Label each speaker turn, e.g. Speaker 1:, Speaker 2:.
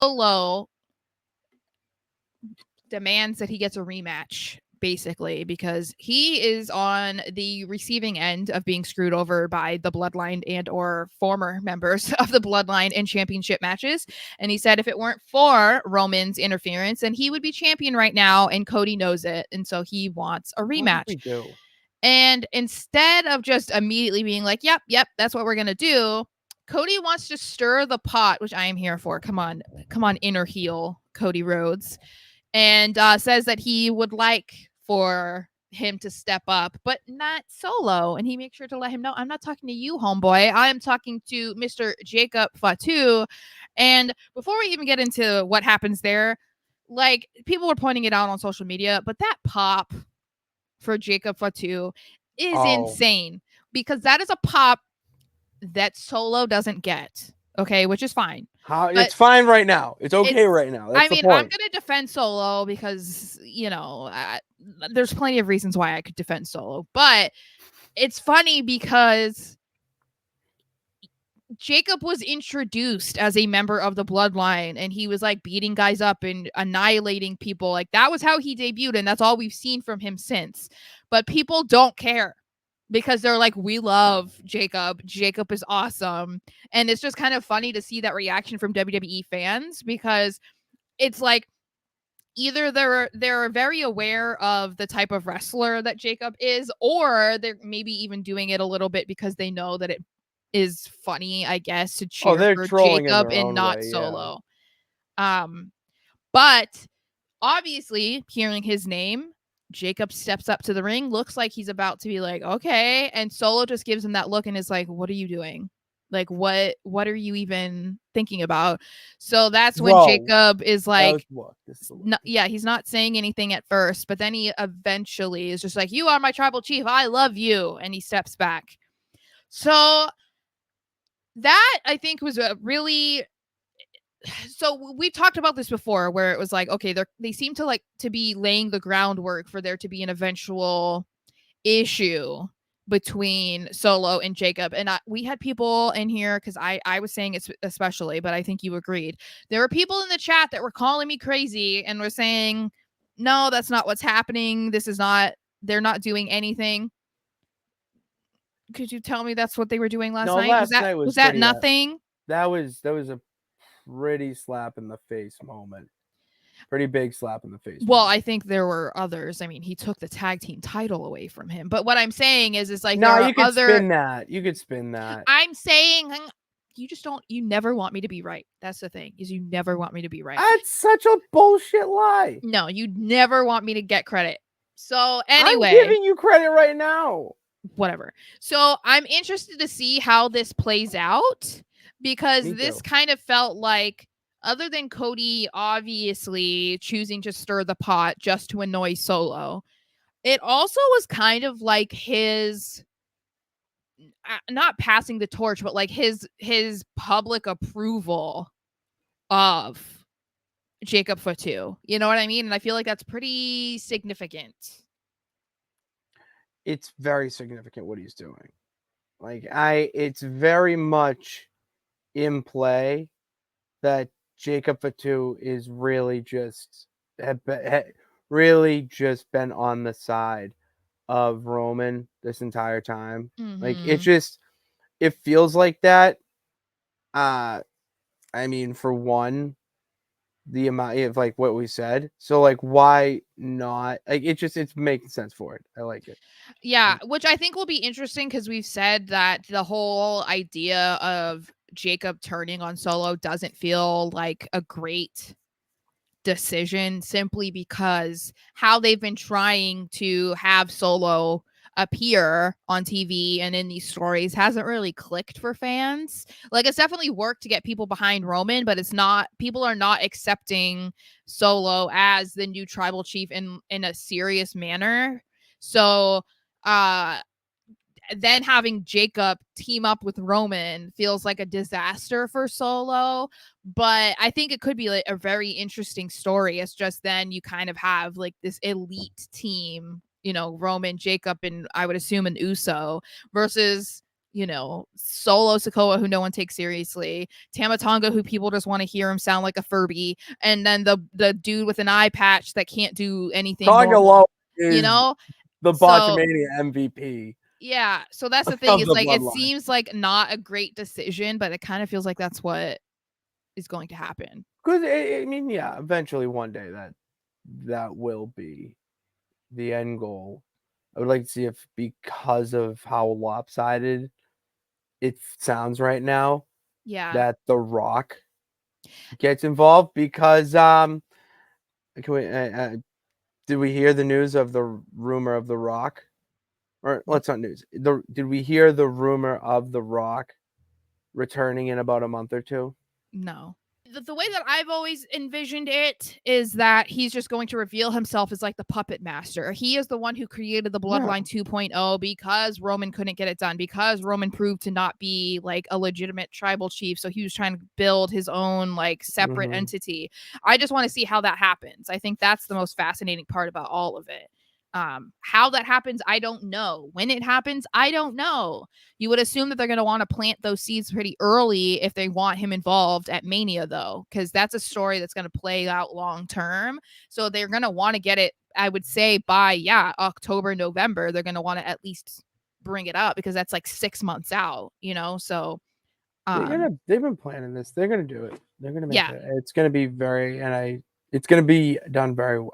Speaker 1: Solo demands that he gets a rematch, basically, because he is on the receiving end of being screwed over by the Bloodline and or former members of the Bloodline in championship matches. And he said if it weren't for Roman's interference, then he would be champion right now, and Cody knows it. And so he wants a
Speaker 2: What did we
Speaker 1: rematch.
Speaker 2: do?
Speaker 1: And instead of just immediately being like, yep, that's what we're going to do, Cody wants to stir the pot, which I am here for. Come on, inner heel, Cody Rhodes. And says that he would like for him to step up, but not Solo. And he makes sure to let him know, I'm not talking to you, homeboy. I am talking to Mr. Jacob Fatu. And before we even get into what happens there, like people were pointing it out on social media, but that pop for Jacob Fatu is insane because that is a pop that Solo doesn't get. Okay, which is fine.
Speaker 2: It's fine right now. It's okay right now. That's the point.
Speaker 1: I'm gonna defend Solo because there's plenty of reasons why I could defend Solo, but it's funny because Jacob was introduced as a member of the Bloodline and he was like beating guys up and annihilating people. Like that was how he debuted, and that's all we've seen from him since. But people don't care because they're like, we love Jacob. Jacob is awesome. And it's just kind of funny to see that reaction from WWE fans because it's like either they're very aware of the type of wrestler that Jacob is, or they're maybe even doing it a little bit because they know that it is funny, I guess, to cheer for Jacob and not Solo. But obviously, hearing his name, Jacob steps up to the ring, looks like he's about to be like, okay, and Solo just gives him that look and is like, what are you doing? Like, what are you even thinking about? So that's when Jacob is like, he's not saying anything at first, but then he eventually is just like, you are my tribal chief. I love you. And he steps back. So that I think was a really, so we've talked about this before where it was like, okay, they seem to like to be laying the groundwork for there to be an eventual issue between Solo and Jacob. And we had people in here because I was saying it especially, but I think you agreed. There were people in the chat that were calling me crazy and were saying, no, that's not what's happening. They're not doing anything. Could you tell me that's what they were doing last night?
Speaker 2: Last night
Speaker 1: was that nothing?
Speaker 2: That was a pretty slap in the face moment. Pretty big slap in the face.
Speaker 1: Well, I think there were others. I mean, he took the tag team title away from him. But what I'm saying is like,
Speaker 2: no, you could spin that. You could spin that.
Speaker 1: I'm saying you never want me to be right. That's the thing, is you never want me to be right.
Speaker 2: That's such a bullshit lie.
Speaker 1: No, you never want me to get credit. So anyway,
Speaker 2: I'm giving you credit right now.
Speaker 1: Whatever. So I'm interested to see how this plays out because this kind of felt like, other than Cody obviously choosing to stir the pot just to annoy Solo, it also was kind of like his not passing the torch, but like his public approval of Jacob Fatu. You know what I mean? And I feel like that's pretty significant.
Speaker 2: It's very significant what he's doing. Like it's very much in play that Jacob Fatu is really just been on the side of Roman this entire time.
Speaker 1: Mm-hmm.
Speaker 2: Like it feels like that. I mean, for one, the amount of like what we said. So like, why not? Like it's making sense for it. I like it.
Speaker 1: Yeah, which I think will be interesting because we've said that the whole idea of Jacob turning on Solo doesn't feel like a great decision, simply because how they've been trying to have Solo appear on TV and in these stories hasn't really clicked for fans. Like, it's definitely worked to get people behind Roman, but people are not accepting Solo as the new tribal chief in a serious manner. So then having Jacob team up with Roman feels like a disaster for Solo, but I think it could be like a very interesting story. It's just then you kind of have like this elite team, Roman, Jacob, and I would assume an Uso versus Solo Sikoa, who no one takes seriously, Tamatonga, who people just want to hear him sound like a Furby, and then the dude with an eye patch that can't do anything
Speaker 2: Tonga
Speaker 1: normal,
Speaker 2: Low
Speaker 1: you
Speaker 2: is
Speaker 1: know?
Speaker 2: the
Speaker 1: So
Speaker 2: Botchamania MVP
Speaker 1: yeah, so that's the thing.
Speaker 2: of
Speaker 1: It's
Speaker 2: the
Speaker 1: like it
Speaker 2: bloodline.
Speaker 1: seems like not a great decision, but it kind of feels like that's what is going to happen.
Speaker 2: Because I mean, yeah, eventually one day that will be the end goal. I would like to see if, because of how lopsided it sounds right now,
Speaker 1: Yeah.
Speaker 2: that The Rock gets involved. Because can we, did we hear the news of the rumor of The Rock? Or let's not news. Did we hear the rumor of The Rock returning in about a month or two?
Speaker 1: No. The way that I've always envisioned it is that he's just going to reveal himself as like the puppet master. He is the one who created the
Speaker 2: Yeah.
Speaker 1: Bloodline 2.0 because Roman couldn't get it done, because Roman proved to not be like a legitimate tribal chief. So he was trying to build his own like separate entity. I just want to see how that happens. I think that's the most fascinating part about all of it. How that happens, I don't know. When it happens, I don't know. You would assume that they're going to want to plant those seeds pretty early if they want him involved at Mania, though, because that's a story that's going to play out long term. So they're going to want to get it, I would say, by, October, November. They're going to want to at least bring it up because that's like 6 months out, So,
Speaker 2: They've been planning this. They're gonna do it. They're gonna make
Speaker 1: yeah.
Speaker 2: it. It's gonna be it's gonna be done very well.